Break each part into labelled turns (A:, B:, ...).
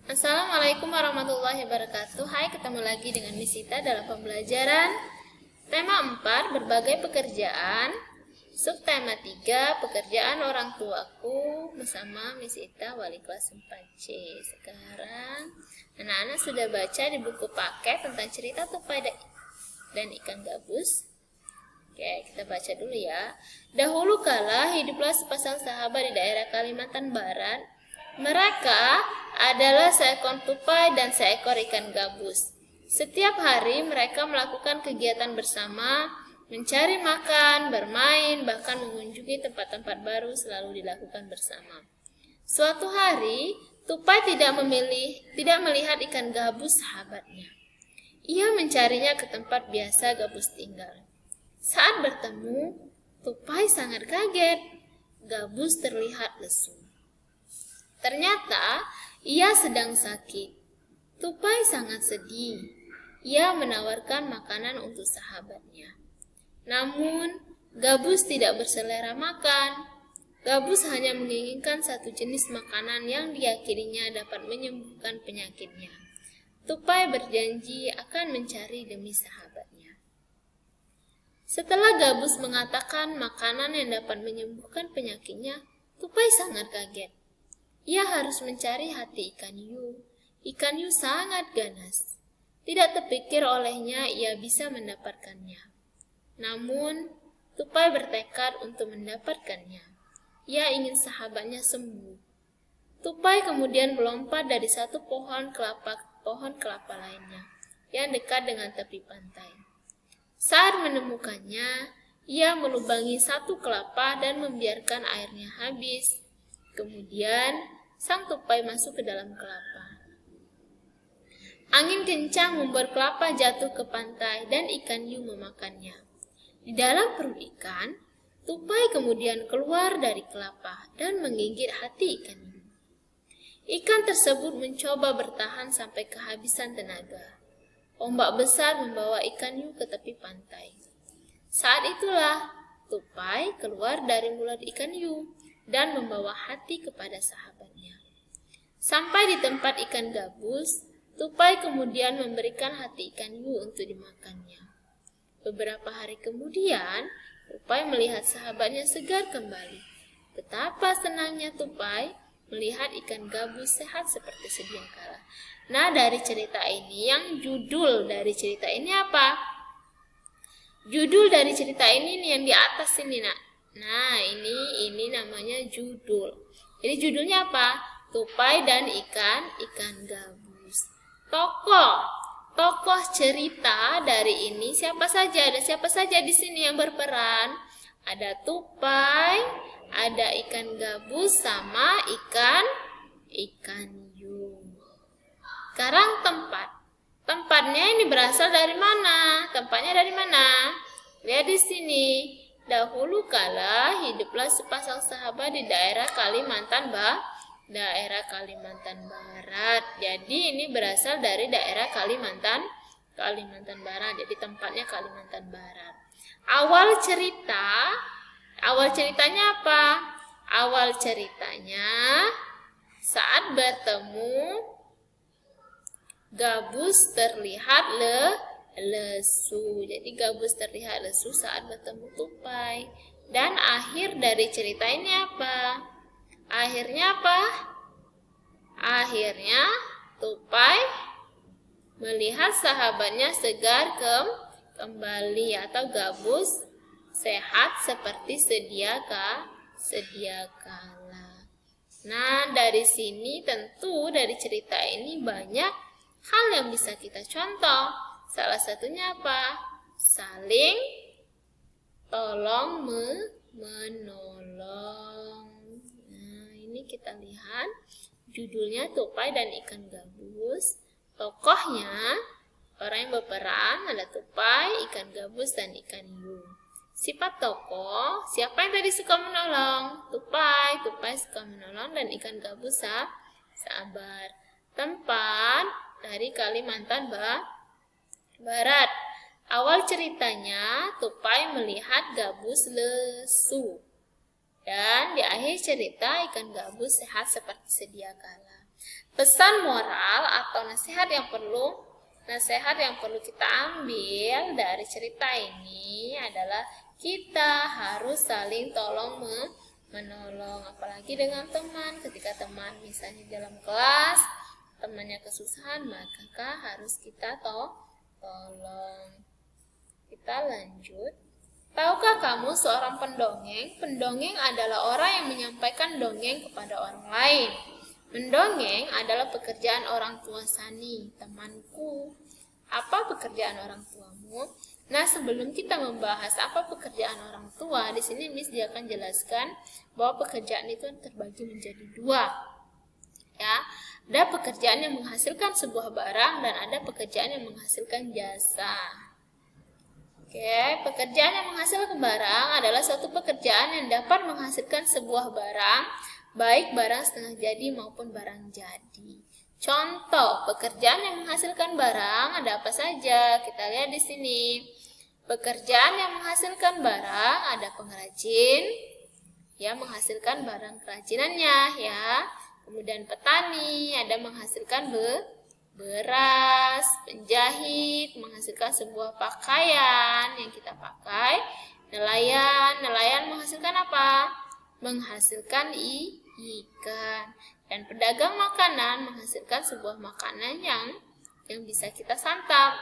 A: Assalamualaikum warahmatullahi wabarakatuh. Hai, ketemu lagi dengan Miss Ita dalam pembelajaran tema 4, berbagai pekerjaan. Subtema 3, pekerjaan orang tuaku, bersama Miss Ita, wali kelas 4C. Sekarang anak-anak sudah baca di buku paket tentang cerita tupai dan ikan gabus. Oke, kita baca dulu ya. Dahulu kala hiduplah sepasang sahabat di daerah Kalimantan Barat. Mereka adalah seekor tupai dan seekor ikan gabus. Setiap hari mereka melakukan kegiatan bersama, mencari makan, bermain, bahkan mengunjungi tempat-tempat baru selalu dilakukan bersama. Suatu hari, tupai tidak melihat ikan gabus sahabatnya. Ia mencarinya ke tempat biasa gabus tinggal. Saat bertemu, tupai sangat kaget. Gabus terlihat lesu. Ternyata ia sedang sakit. Tupai sangat sedih. Ia menawarkan makanan untuk sahabatnya. Namun, gabus tidak berselera makan. Gabus hanya menginginkan satu jenis makanan yang diyakininya dapat menyembuhkan penyakitnya. Tupai berjanji akan mencari demi sahabatnya. Setelah gabus mengatakan makanan yang dapat menyembuhkan penyakitnya, tupai sangat kaget. Ia harus mencari hati ikan hiu. Ikan hiu sangat ganas. Tidak terpikir olehnya ia bisa mendapatkannya. Namun, tupai bertekad untuk mendapatkannya. Ia ingin sahabatnya sembuh. Tupai kemudian melompat dari satu pohon kelapa lainnya yang dekat dengan tepi pantai. Saat menemukannya, ia melubangi satu kelapa dan membiarkan airnya habis. Kemudian, sang tupai masuk ke dalam kelapa. Angin kencang membuat kelapa jatuh ke pantai dan ikan hiu memakannya. Di dalam perut ikan, tupai kemudian keluar dari kelapa dan menggigit hati ikan hiu. Ikan tersebut mencoba bertahan sampai kehabisan tenaga. Ombak besar membawa ikan hiu ke tepi pantai. Saat itulah tupai keluar dari mulut ikan hiu dan membawa hati kepada sahabatnya. Sampai di tempat ikan gabus, tupai kemudian memberikan hati ikan hiu untuk dimakannya. Beberapa hari kemudian, tupai melihat sahabatnya segar kembali. Betapa senangnya tupai melihat ikan gabus sehat seperti sedia kala. Nah, dari cerita ini, judul dari cerita ini apa? Judul dari cerita ini nih, yang di atas ini, nak. Nah, ini namanya judul. Jadi judulnya apa? Tupai dan ikan gabus. Tokoh cerita dari ini siapa saja? Ada siapa saja di sini yang berperan? Ada tupai, ada ikan gabus, sama ikan hiu. Sekarang tempatnya ini berasal dari mana? Tempatnya dari mana? Lihat di sini. Dahulu kala hiduplah sepasang sahabat di daerah Kalimantan Barat. Jadi ini berasal dari daerah Kalimantan Barat. Jadi tempatnya Kalimantan Barat. Awal ceritanya apa? Awal ceritanya saat bertemu gabus terlihat lesu. Jadi gabus terlihat lesu saat bertemu tupai. Dan akhir dari cerita ini apa? Akhirnya apa? Akhirnya tupai melihat sahabatnya segar kembali, atau gabus sehat seperti sedia kala. Nah, dari sini tentu dari cerita ini banyak hal yang bisa kita contoh. Salah satunya apa? Saling tolong menolong. Nah, ini kita lihat judulnya Tupai dan Ikan Gabus. Tokohnya, orang yang berperan ada tupai, ikan gabus, dan ikan hiu. Sifat tokoh, siapa yang tadi suka menolong? Tupai suka menolong, dan ikan gabus sabar. Tempat dari Kalimantan Barat. Awal ceritanya, tupai melihat gabus lesu. Dan di akhir cerita, ikan gabus sehat seperti sedia kala. Pesan moral atau nasihat yang perlu kita ambil dari cerita ini adalah kita harus saling tolong menolong, apalagi dengan teman. Ketika teman misalnya dalam kelas temannya kesusahan, maka harus kita tolong. Kita lanjut. Tahukah kamu seorang pendongeng? Pendongeng adalah orang yang menyampaikan dongeng kepada orang lain. Mendongeng adalah pekerjaan orang tua Sani, temanku. Apa pekerjaan orang tuamu? Nah, sebelum kita membahas apa pekerjaan orang tua, di sini Miss dia akan jelaskan bahwa pekerjaan itu terbagi menjadi dua. Ya, ada pekerjaan yang menghasilkan sebuah barang dan ada pekerjaan yang menghasilkan jasa. Oke, pekerjaan yang menghasilkan barang adalah suatu pekerjaan yang dapat menghasilkan sebuah barang, baik barang setengah jadi maupun barang jadi. Contoh pekerjaan yang menghasilkan barang ada apa saja? Kita lihat di sini. Pekerjaan yang menghasilkan barang ada pengrajin, ya menghasilkan barang kerajinannya, ya. Kemudian petani ada menghasilkan beras, penjahit menghasilkan sebuah pakaian yang kita pakai. Nelayan menghasilkan apa? Menghasilkan ikan. Dan pedagang makanan menghasilkan sebuah makanan yang bisa kita santap.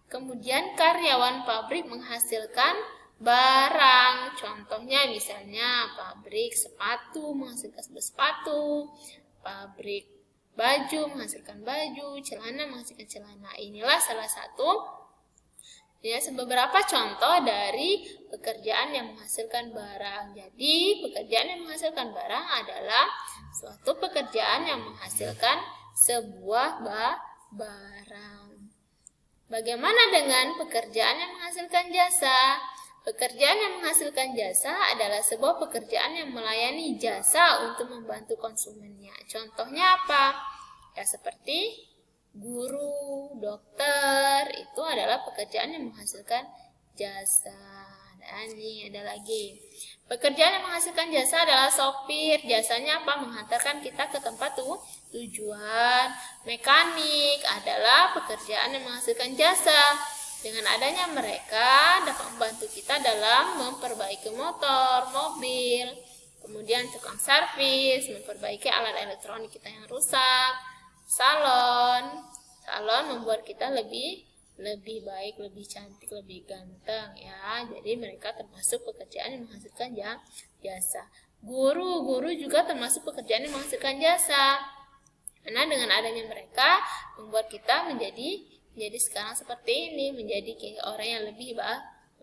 A: Kemudian karyawan pabrik menghasilkan barang. Contohnya misalnya pabrik sepatu menghasilkan sepatu, pabrik baju menghasilkan baju, celana menghasilkan celana. Inilah salah satu beberapa contoh dari pekerjaan yang menghasilkan barang. Jadi, pekerjaan yang menghasilkan barang adalah suatu pekerjaan yang menghasilkan sebuah barang. Bagaimana dengan pekerjaan yang menghasilkan jasa? Pekerjaan yang menghasilkan jasa adalah sebuah pekerjaan yang melayani jasa untuk membantu konsumennya. Contohnya apa? Ya seperti guru, dokter, itu adalah pekerjaan yang menghasilkan jasa. Dan ini ada lagi. Pekerjaan yang menghasilkan jasa adalah sopir. Jasanya apa? Menghantarkan kita ke tempat tujuan. Mekanik adalah pekerjaan yang menghasilkan jasa. Dengan adanya mereka dapat membantu kita dalam memperbaiki motor, mobil. Kemudian tukang servis, memperbaiki alat elektronik kita yang rusak. Salon membuat kita lebih baik, lebih cantik, lebih ganteng, ya. Jadi mereka termasuk pekerjaan yang menghasilkan jasa. Guru juga termasuk pekerjaan yang menghasilkan jasa. Karena dengan adanya mereka membuat kita menjadi sekarang seperti ini, menjadi orang yang lebih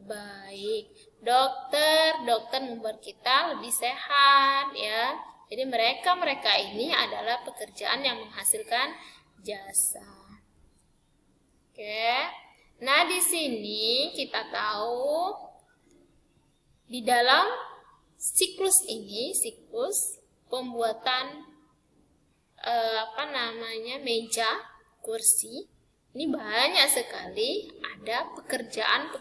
A: baik. Dokter membuat kita lebih sehat, ya. Jadi mereka ini adalah pekerjaan yang menghasilkan jasa. Oke. Nah, di sini kita tahu di dalam siklus ini, siklus pembuatan meja, kursi, ini banyak sekali ada pekerjaan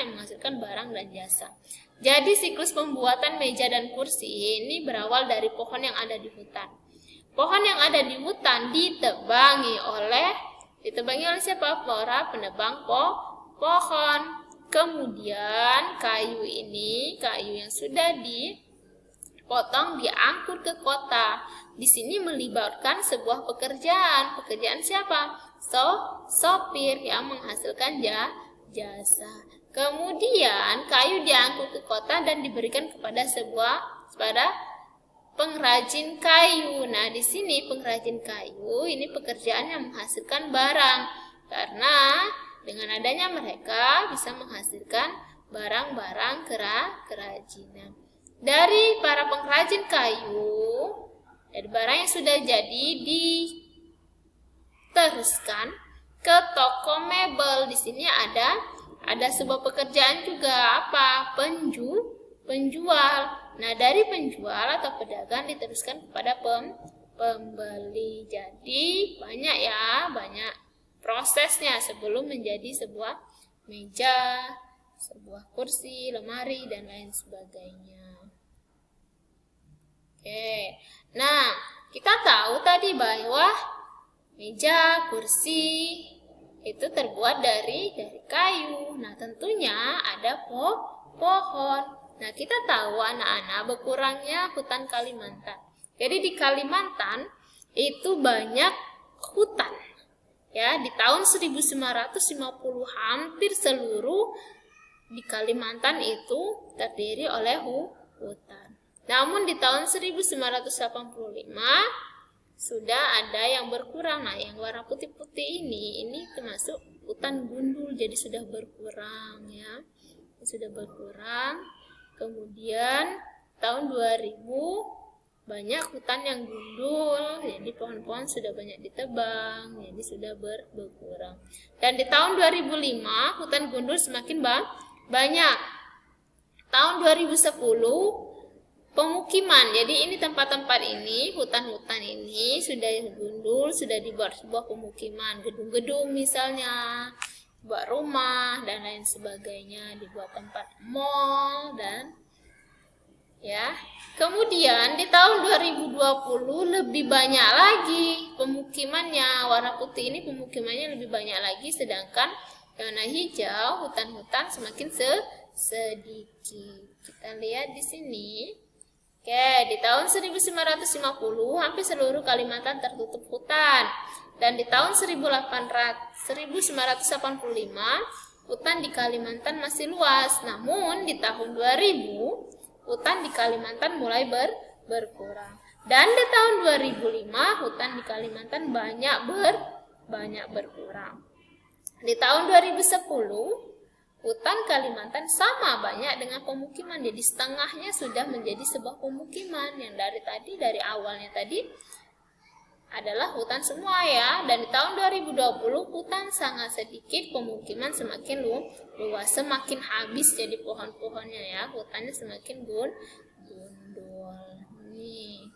A: yang menghasilkan barang dan jasa. Jadi siklus pembuatan meja dan kursi ini berawal dari pohon yang ada di hutan. Pohon yang ada di hutan ditebangi oleh siapa? Para penebang pohon. Kemudian kayu yang sudah dipotong diangkut ke kota. Di sini melibatkan sebuah pekerjaan. Pekerjaan siapa? Sopir yang menghasilkan jasa. Kemudian kayu diangkut ke kota dan diberikan kepada pengrajin kayu. Nah, di sini pengrajin kayu ini pekerjaan yang menghasilkan barang. Karena dengan adanya mereka bisa menghasilkan barang-barang kerajinan. Dari para pengrajin kayu, dari barang yang sudah jadi diteruskan ke toko mebel. Di sini ada sebuah pekerjaan juga, apa? Penjual. Nah, dari penjual atau pedagang diteruskan kepada pembeli. Jadi banyak prosesnya sebelum menjadi sebuah meja, sebuah kursi, lemari, dan lain sebagainya. Oke. Nah, Kita tahu tadi bahwa meja, kursi itu terbuat dari kayu. Nah, tentunya ada pohon. Nah, kita tahu anak-anak berkurangnya hutan Kalimantan. Jadi di Kalimantan itu banyak hutan. Ya, di tahun 1950 hampir seluruh di Kalimantan itu terdiri oleh hutan. Namun di tahun 1985 sudah ada yang berkurang. Nah, yang warna putih-putih ini termasuk hutan gundul, jadi sudah berkurang ya. Sudah berkurang. Kemudian tahun 2000 banyak hutan yang gundul, jadi pohon-pohon sudah banyak ditebang, jadi sudah berkurang. Dan di tahun 2005 hutan gundul semakin banyak. Tahun 2010 pemukiman. Jadi ini tempat-tempat ini, hutan-hutan ini sudah gundul, sudah dibuat sebuah pemukiman, gedung-gedung misalnya, buat rumah dan lain sebagainya, dibuat tempat mall dan ya. Kemudian di tahun 2020 lebih banyak lagi pemukimannya. Warna putih ini pemukimannya lebih banyak lagi, sedangkan warna hijau hutan-hutan semakin sedikit. Kita lihat di sini. Oke, di tahun 1950 hampir seluruh Kalimantan tertutup hutan. Dan di tahun 1985 hutan di Kalimantan masih luas. Namun di tahun 2000 hutan di Kalimantan mulai berkurang. Dan di tahun 2005 hutan di Kalimantan banyak berkurang. Di tahun 2010 hutan Kalimantan sama banyak dengan pemukiman, jadi setengahnya sudah menjadi sebuah pemukiman. Yang dari awalnya tadi adalah hutan semua ya. Dan di tahun 2020 hutan sangat sedikit, pemukiman semakin luas, semakin habis jadi pohon-pohonnya ya, hutannya semakin gundul. Nih.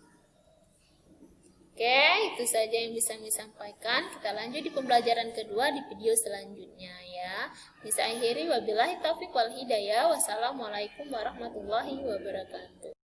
A: Oke, itu saja yang bisa kami sampaikan. Kita lanjut di pembelajaran kedua di video selanjutnya ya. Bisa akhiri, wabillahi taufiq wal hidayah. Wassalamualaikum warahmatullahi wabarakatuh.